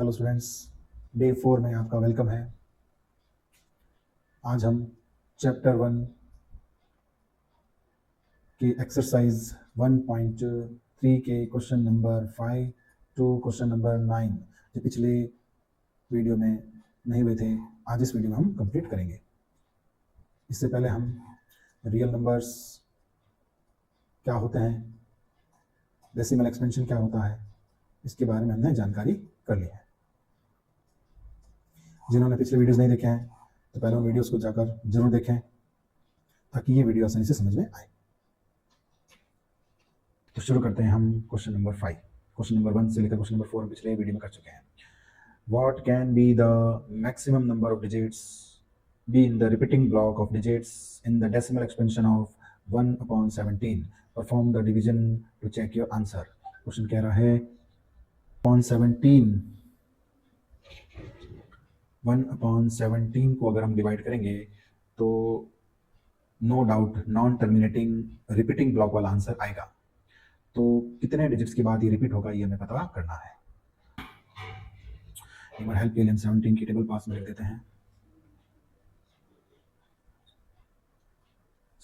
Hello students, day 4 में आपका welcome है। आज हम चैप्टर 1 के एक्सरसाइज 1.3 के question number 5 to question number 9 जो पिछले वीडियो में नहीं हुए थे, आज इस वीडियो में हम कंप्लीट करेंगे। इससे पहले हम रियल नंबर्स क्या होते हैं, डेसिमल एक्सपेंशन क्या होता है, इसके बारे में हमने जानकारी कर ली है। जिन्होंने पिछले वीडियोस नहीं देखे हैं तो पहले उन वीडियोस को जाकर जरूर देखें ताकि ये वीडियो आसानी से समझ में आए। तो शुरू करते हैं हम क्वेश्चन नंबर 5। क्वेश्चन नंबर 1 से लेकर क्वेश्चन नंबर 4 पिछले वीडियो में कर चुके हैं। What can be the maximum number of digits be in the repeating block of digits in the decimal expansion of 1/17? Perform the division to check your answer. Question कह रहा है 1/17 को अगर हम डिवाइड करेंगे तो no doubt non terminating repeating block वाला answer आएगा। तो कितने डिजिट्स के बाद ये रिपीट होगा ये हमें पता करना है। एक बार हेल्प के लिए हम 17 की टेबल पास में लिख देते हैं।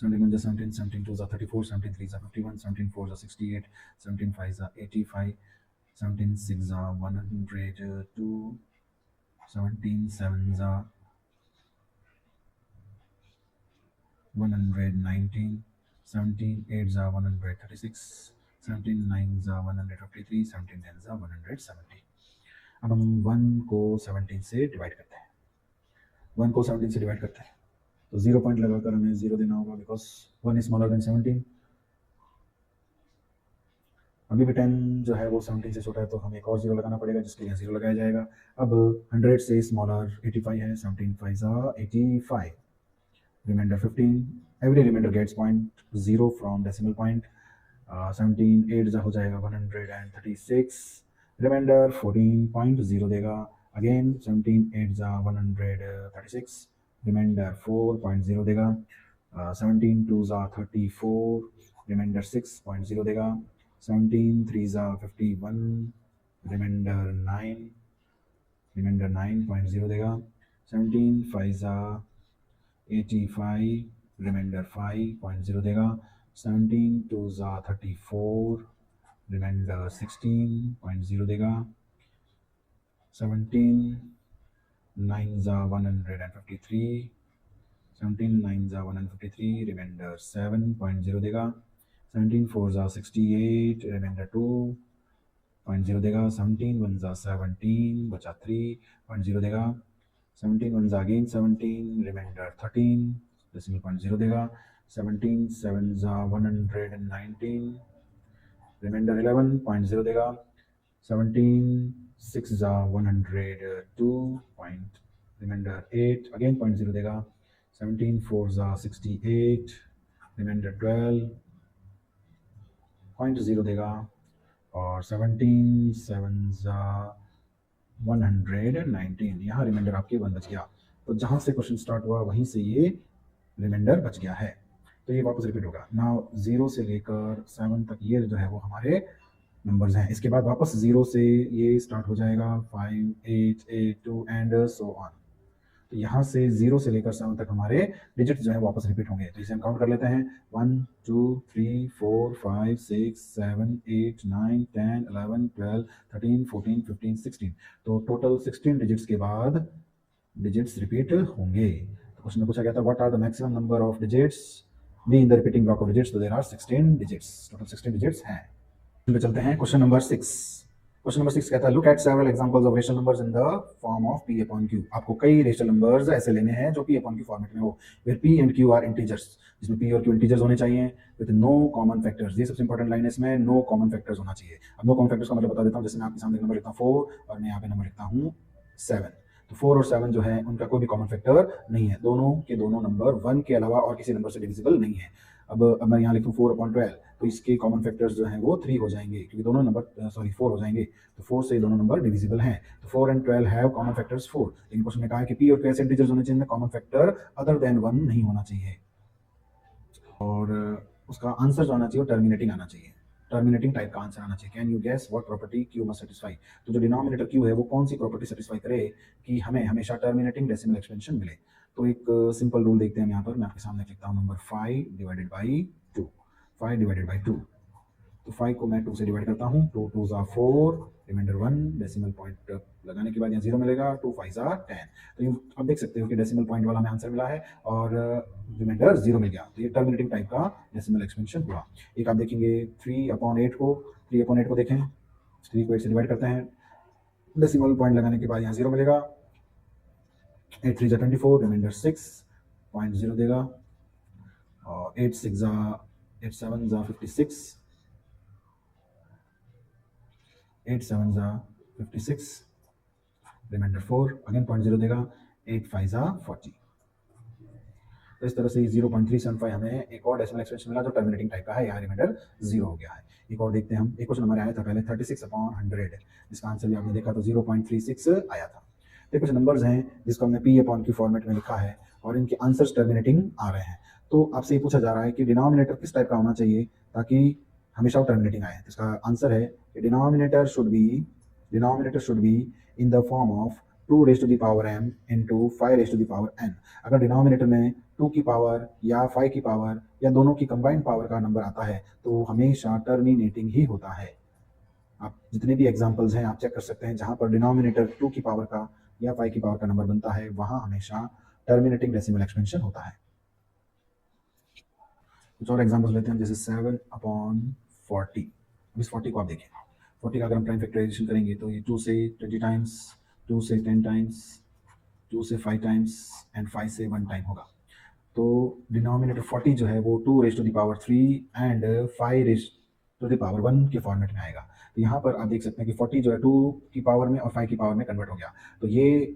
17 1 17, 17 2 34, 17 3 51, 17 4 68, 17 5 85, 17 6 102, 17 7 119, 17 8 136, 17 9 153, 17 10 170। अब हम 1 को 17 से डिवाइड करते हैं। 1 को 17 से डिवाइड करते हैं तो 0 पॉइंट लगाकर हमें 0 देना होगा बिकॉज 1 इज स्मॉलर देन 17। अभी भी 10 जो है वो 17 से छोटा है तो हमें एक और 0 लगाना पड़ेगा जिसके लिए 0 लगाया जाएगा। अब 100 से स्मॉलर 85 है, 17 5 85, remainder 15। Every remainder gets point 0 from decimal point. 17 8 हो जाएगा 136, रिमाइंडर 14.0 देगा। अगेन 17 8 136, रिमाइंडर 4.0 देगा। 17 2 34, रिमाइंडर 6.0 देगा। 17 3 51, रिमाइंडर 9.0 देगा। 17 5 85, रिमाइंडर 5.0 देगा। 17 2 34, रिमाइंडर 16.0 देगा। 17 9 153, 17 9 153, रिमाइंडर 7.0 देगा। 17 4 68, रिमाइंडर 2.0 देगा। 17 1 17, बचा 3.0 देगा। 17 1 अगेन 17, रिमाइंडर 13, डेसिमल पॉइंट 0 देगा। 17 7 119, रिमाइंडर 11.0 देगा। 17 6 102, रिमाइंडर 8 अगेन 0.0 देगा। 17 4 68, रिमाइंडर 12.0 देगा। और 17 7 119, यहाँ रिमाइंडर आपके 1 बच गया। तो जहाँ से क्वेश्चन स्टार्ट हुआ वहीं से ये रिमाइंडर बच गया है, तो ये वापस रिपीट होगा। नाउ 0 से लेकर 7 तक ये जो है वो हमारे नंबर्स हैं। इसके बाद वापस 0 से ये स्टार्ट हो जाएगा 5 8 8 2 एंड सो ऑन। तो यहाँ से 0 से लेकर 7 तक हमारे डिजिट्स जो है वापस रिपीट होंगे। तो इसे हम काउंट कर लेते हैं 1 2 3 4 5 6 7 8 9 10 11 12 13 14 15 16। तो टोटल 16 डिजिट्स के बाद डिजिट्स रिपीट होंगे। तो क्वेश्चन में पूछा गया था what are the maximum number of digits be in the repeating block of digits. तो there are 16 digits, total 16 digits हैं। पे चलते हैं क्वेश्चन नंबर 6। क्वेश्चन नंबर 6 कहता है look at several examples of rational numbers in the form of p upon q। आपको कई rational numbers ऐसे लेने हैं जो p अपॉन q फॉर्मेट में हो, where p and q are integers, जिसमें p और q इंटीजर्स होने चाहिए विद नो कॉमन फैक्टर्स। ये सबसे इंपॉर्टेंट लाइन है इसमें, नो कॉमन फैक्टर्स होना चाहिए। अब नो कॉमन फैक्टर्स का मतलब बता देता हूँ। जैसे मैं आपके सामने नंबर लिखता हूँ 4 और मैं यहाँ पे नंबर लिखता हूँ 7, तो 4 और 7 जो है उनका कोई भी कॉमन फैक्टर नहीं है। दोनों के दोनों नंबर 1 के अलावा और किसी नंबर से डिविजिबल नहीं है। अब मैं यहाँ लिखूँ 4/12 तो इसके कॉमन फैक्टर्स जो हैं वो 3 हो जाएंगे क्योंकि दोनों नंबर 4 हो जाएंगे। तो 4 से दोनों नंबर डिविजिबल हैं। तो 4 and 12 हैव कॉमन फैक्टर्स 4। लेकिन क्वेश्चन में कहा है कि p और q ऐसे इंटीजर्स होने चाहिए, कॉमन फैक्टर अदर देन 1 नहीं होना चाहिए और उसका आंसर जो आना चाहिए वो टर्मिनेटिंग आना चाहिए। टर्मिनेटिंग टाइप का आंसर आना चाहिए। Can you gas what property Q must satisfy. तो जो डिनोमिनेटर क्यू है वो कौन सी प्रॉपर्टी सेटिस्फाई करे कि हमें हमेशा टर्मिनेटिंग डेसिमल एक्सपेंशन मिले। तो एक सिंपल रूल देखते हैं हम यहाँ पर। मैं आपके सामने लिखता हूँ number 5 divided by 2, 5 divided by 2। तो 5 को मैं 2 से डिवाइड करता हूँ, 2 2 ज़ा 4, रिमाइंडर 1, डेसिमल पॉइंट लगाने के बाद यहाँ 0 मिलेगा, 2 5 ज़ा 10। तो ये आप देख सकते हो कि डेसिमल पॉइंट वाला हमें आंसर मिला है और रिमाइंडर 0 मिल गया। तो ये टर्मिनेटिंग टाइप का डेसिमल एक्सपेंशन हुआ। एक आप देखेंगे 3/8 को, 3/8 को देखें, 3 को 8 से डिवाइड करते हैं, डेसिमल पॉइंट लगाने के बाद यहाँ 0 मिलेगा, 8 3 ज़ा 24, रिमाइंडर 6.0 देगा, और 8 7 ज़ा 56, 8 7 ज़ा 56, रिमाइंडर 4, अगेन 0.0 देगा, 8 5 ज़ा 40। तो इस तरह से 0.375 हमें एक और डेसिमल एक्सपेंशन मिला जो टर्मिनेटिंग टाइप का है। यहाँ रिमाइंडर 0 हो गया है। एक और देखते हैं हम। एक क्वेश्चन हमारे आया था पहले 36/100, जिसका आंसर भी आपने देखा तो 0.36 आया था। तो कुछ नंबर्स हैं जिसको हमने P/Q फॉर्मेट में लिखा है और इनके आंसर्स टर्मिनेटिंग आ रहे हैं। तो आपसे ये पूछा जा रहा है कि डिनोमिनेटर किस टाइप का होना चाहिए ताकि हमेशा वो टर्मिनेटिंग आए। तो इसका आंसर है कि denominator should be in the form of 2 raised to the power m into 5 raised to the power n। अगर डिनोमिनेटर में 2 की पावर या 5 की पावर या दोनों की कंबाइंड पावर का नंबर आता है तो हमेशा टर्मिनेटिंग ही होता है। आप जितने भी एग्जांपल्स हैं आप चेक कर सकते हैं, जहां पर डिनोमिनेटर 2 की पावर का या 5 की पावर का नंबर बनता है वहां हमेशा टर्मिनेटिंग डेसिमल एक्सपेंशन होता है। कुछ और एग्जांपल्स लेते हैं, जैसे 7/40। इस 40 को आप देखें, 40 का अगर हम प्राइम फैक्टराइजेशन करेंगे तो ये 2 से 20 टाइम्स, 2 से 10 टाइम्स, 2 से 5 टाइम्स एंड 5 से 1 टाइम होगा। तो डिनोमिनेटर 40 जो है वो 2 raised to the power 3 and 5 raised to the power 1 के फॉर्मेट में आएगा। तो यहाँ पर आप देख सकते हैं कि 40 जो है 2 की पावर में और 5 की पावर में कन्वर्ट हो गया। तो ये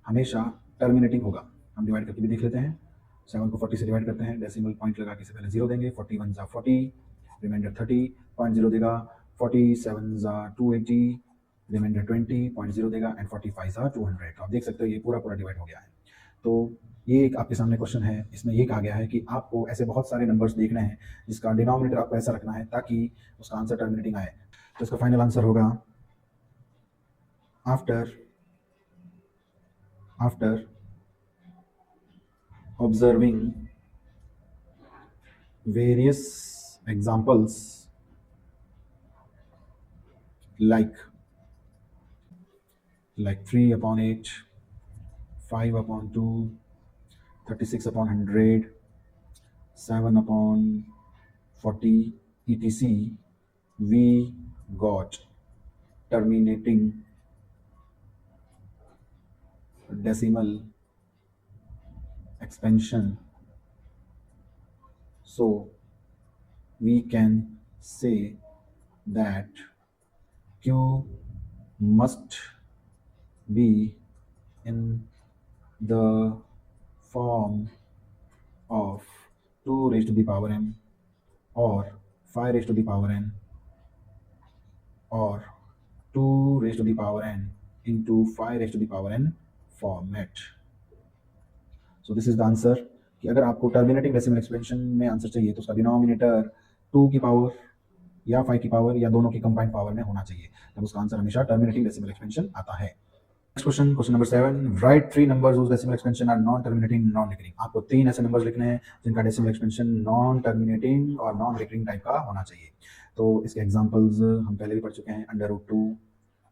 हमेशा टर्मिनेटिंग होगा। हम डिवाइड करके भी देख लेते हैं। 7 को 40 से डिवाइड करते हैं, डेसिमल पॉइंट लगा के से पहले 0 देंगे, 41 ज़ा 40, रिमाइंडर 30, 0.0 देगा, 47 ज़ा 280, रिमाइंडर 20.0 देगा एंड 45 ज़ा 200। तो आप देख सकते हो ये पूरा डिवाइड हो गया है। तो ये एक आपके सामने क्वेश्चन है, इसमें ये कहा गया है कि आपको ऐसे बहुत सारे नंबर्स देखने हैं जिसका डिनोमिनेटर आपको ऐसा रखना है ताकि उसका आंसर टर्मिनेटिंग आए। तो इसका फाइनल आंसर होगा after observing various examples like 3/8, 5/2, 36/100, 7/40, etc. we got terminating decimal expansion. So we can say that Q must be in the form of 2 raised to the power m or 5 raised to the power n or 2 raised to the power n into 5 raised to the power n format. So this is the answer कि अगर आपको terminating decimal expansion में answer चाहिए तो उसका denominator 2 की power या 5 की पावर या दोनों की कंबाइंड पावर में होना चाहिए, तब उसका आंसर हमेशा टर्मिनेटिंग डेसिमल एक्सपेंशन आता है। Question number 7, right 3 numbers whose decimal expansion are non terminating non recurring। आपको 3 ऐसे नंबर्स लिखने हैं जिनका डेसिमल एक्सपेंशन नॉन टर्मिनेटिंग और नॉन रिकरिंग टाइप का होना चाहिए। तो इसके एग्जांपल्स हम पहले भी पढ़ चुके हैं, √2,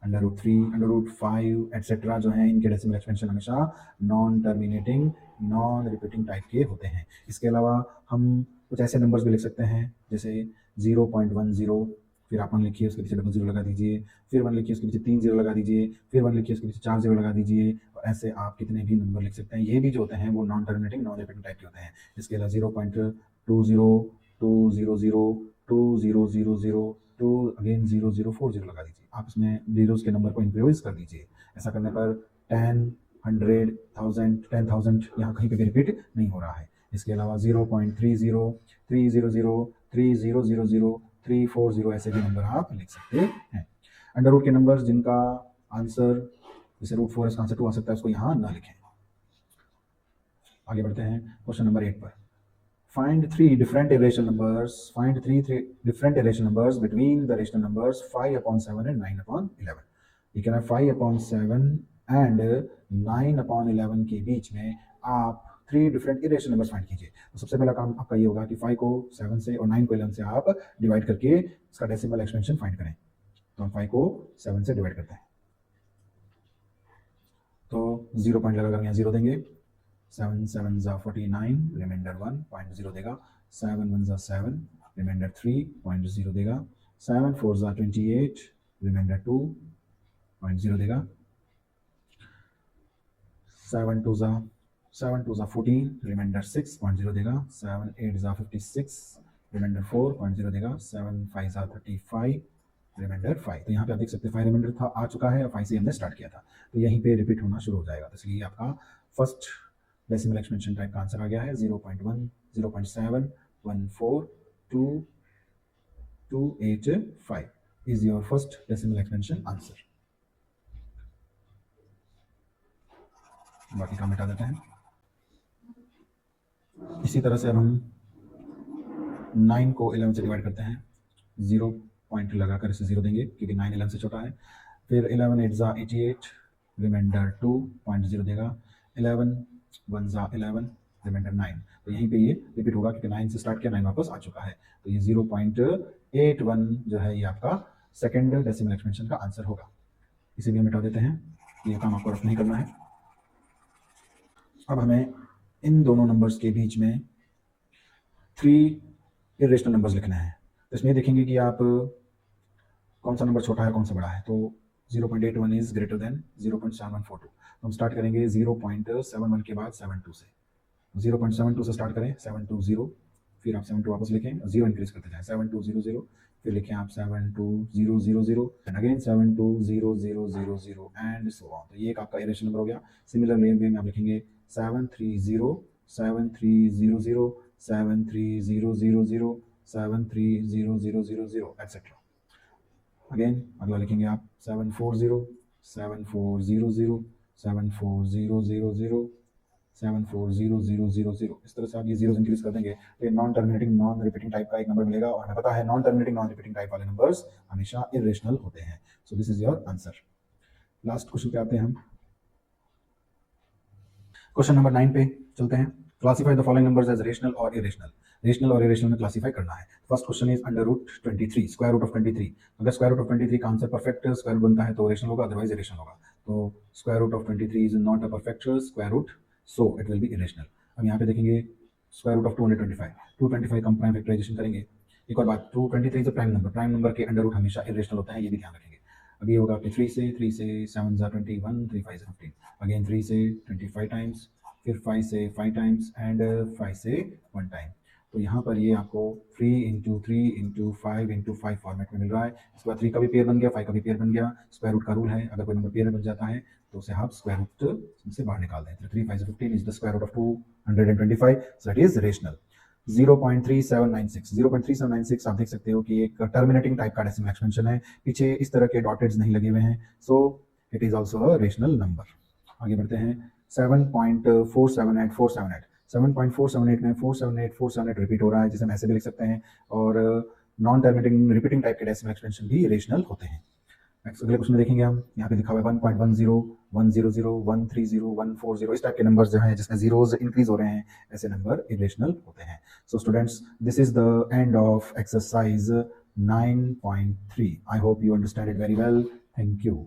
√3, √5 एटसेट्रा जो हैं इनके डेसिमल एक्सपेंशन हमेशा non terminating non repeating type के होते हैं। इसके अलावा हम कुछ ऐसे नंबर्स भी लिख सकते हैं जैसे 0.10, फिर आप 1 लिखिए, उसके पीछे 00 लगा दीजिए, फिर 1 लिखिए, उसके पीछे 3 0 लगा दीजिए, फिर 1 लिखिए, उसके पीछे 4 0 लगा दीजिए, और ऐसे आप कितने भी नंबर लिख सकते हैं। ये भी जो होते हैं वो non terminating non repeating type के होते हैं। इसके अलावा 0.20, 200, 2000, 2 अगेन 0040 लगा दीजिए। आप इसमें जीरोस के नंबर को इंक्रीज कर दीजिए। ऐसा करने पर 10, 100, 1000, 10,000 यहाँ कहीं पे भी रिपीट नहीं हो रहा है। इसके अलावा 0.30, 300, 3000, 340 ऐसे भी नंबर आप लिख सकते हैं। अंडर रूट के नंबर्स जिनका आंसर जैसे √4 इसका आंसर 2 आ सकता है, उसको यहाँ ना लिखें। आगे बढ़ते हैं क्वेश्चन नंबर 8 पर। find three different irrational numbers. Find three different irrational numbers between the rational numbers 5 upon 7 and 9 upon 11. ये कह रहा है 5 upon 7 and 9 upon 11 के बीच में आप three different irrational numbers find कीजिए। तो सबसे पहला काम आपका ये होगा कि 5 को 7 से और 9 को 11 से आप डिवाइड करके इसका डेसिमल एक्सपेंशन फाइंड करें। तो हम 5 को 7 से डिवाइड करते हैं, तो 0 पॉइंट लगाकर यहाँ 0 देंगे। 7 7 जा 49, रिमाइंडर 1 0.0 देगा। 7 1 जा 7, रिमाइंडर 3.0 देगा। 7 4 जा 28, रिमाइंडर 2.0 देगा। 7 2 जा 14, रिमाइंडर 6.0 देगा। 7 8 जा 56, रिमाइंडर 4.0 देगा। 7 5 जा 35, रिमाइंडर 5। तो यहाँ पे आप देख सकते हैं 5 रिमाइंडर था आ चुका है और 5 से हमने स्टार्ट किया था, तो यहीं पे रिपीट होना शुरू हो जाएगा। तो इसलिए आपका फर्स्ट डेसिमल एक्सपेंशन टाइप का आंसर आ गया है 0.1 0.7 14 2 285 is your first decimal expansion answer. बाकी काम मिटा देते हैं। इसी तरह से अब हम 9 को 11 से डिवाइड करते हैं। 0 पॉइंट लगाकर इसे 0 देंगे क्योंकि 9 11 से छोटा है। फिर 11 8 जा 88, रिमाइंडर 2.0 देगा। 11 1 जा 11, रिमाइंडर 9। तो यहीं पे ये रिपीट होगा क्योंकि 9 से स्टार्ट किया, 9 वापस आ चुका है। तो ये 0.81 जो है ये आपका सेकेंड डेसिमल एक्सपेंशन का आंसर होगा। इसीलिए मिटा देते हैं, ये काम आपको रफ नहीं करना है। अब हमें इन दोनों नंबर्स के बीच में 3 इरेशनल नंबर्स लिखना है। तो इसमें देखेंगे कि आप कौन सा नंबर छोटा है कौन सा बड़ा है। तो 0.81 इज ग्रेटर देन 0.7142। तो हम स्टार्ट करेंगे 0.71 के बाद 72 से। 0.72 से स्टार्ट करें, 720, फिर आप 72 वापस लिखें, 0 इंक्रीज करते जाएं, 7200, फिर लिखें आप 72000 and again 72000 and so on. तो ये एक आपका इरेशनल नंबर हो गया। सिमिलर वे में आप लिखेंगे 730 73000 73000 73000 एक्सेट्रा। अगेन अगला लिखेंगे आप 740 74000 74000 74000। इस तरह से आप ये जीरो इंक्रीज कर देंगे तो ये non terminating non repeating type का एक नंबर मिलेगा। और हमें पता है non terminating non repeating type वाले नंबर्स हमेशा इरेशनल होते हैं। So this is your answer. Last question पे आते हैं हम। क्वेश्चन नंबर 9 पे चलते हैं। Classify the following numbers as rational और इरेशनल। रेशनल और इरेशनल में क्लासिफाई करना है। First question is under root 23, square root of 23। अगर स्क्वायर रूट ऑफ 23 का आंसर परफेक्ट स्क्वायर रूट बनता है तो रेशनल होगा, अदरवाइज इरेशनल होगा। तो square root of 23 is not a perfect square root, so it will be irrational. अब यहाँ पे देखेंगे स्क्वायर रूट ऑफ 225 का हम प्राइम फैक्टराइजेशन करेंगे। एक और बात, 223 is a prime number, prime number के अंडर रूट हमेशा इरेशनल होता है, ये भी ध्यान रखेंगे। अब ये होगा आपके 3 से 7 जा 21, 3 5 15, अगेन 3 से 25 टाइम्स, फिर 5 से 5 टाइम्स एंड 5 से 1 टाइम। तो यहाँ पर ये आपको 3 × 3 × 5 × 5 फॉर्मेट में मिल रहा है। इसके बाद 3 का भी पेयर बन गया, 5 का भी पेयर बन गया। स्क्वायर रूट का रूल है, अगर कोई नंबर पेयर बन जाता है तो उसे आप स्क्वायर रूट से बाहर निकाल दें। 3 5 15 is the square root of 225, so that is rational. 0.3796 आप देख सकते हो कि एक टर्मिनेटिंग टाइप का डेसिमल एक्सपेंशन है, पीछे इस तरह के डॉटेड्स नहीं लगे हुए हैं, so it is also a rational number. आगे बढ़ते हैं। 7.478478 7.478 में 478 रिपीट हो रहा है, जिसे हम ऐसे भी लिख सकते हैं। और नॉन टर्मिनेटिंग रिपीटिंग टाइप के डेसिमल एक्सपेंशन भी रेशनल होते हैं। नेक्स्ट अगले क्वेश्चन देखेंगे हम। यहाँ पे लिखा हुआ है 1.10 100 130 140, इस टाइप के नंबर्स जो हैं जिसमें जीरोज इंक्रीज हो रहे हैं, ऐसे नंबर इरेशनल होते हैं। So students, this is the end of exercise 9.3। I hope you understand it very well. Thank you.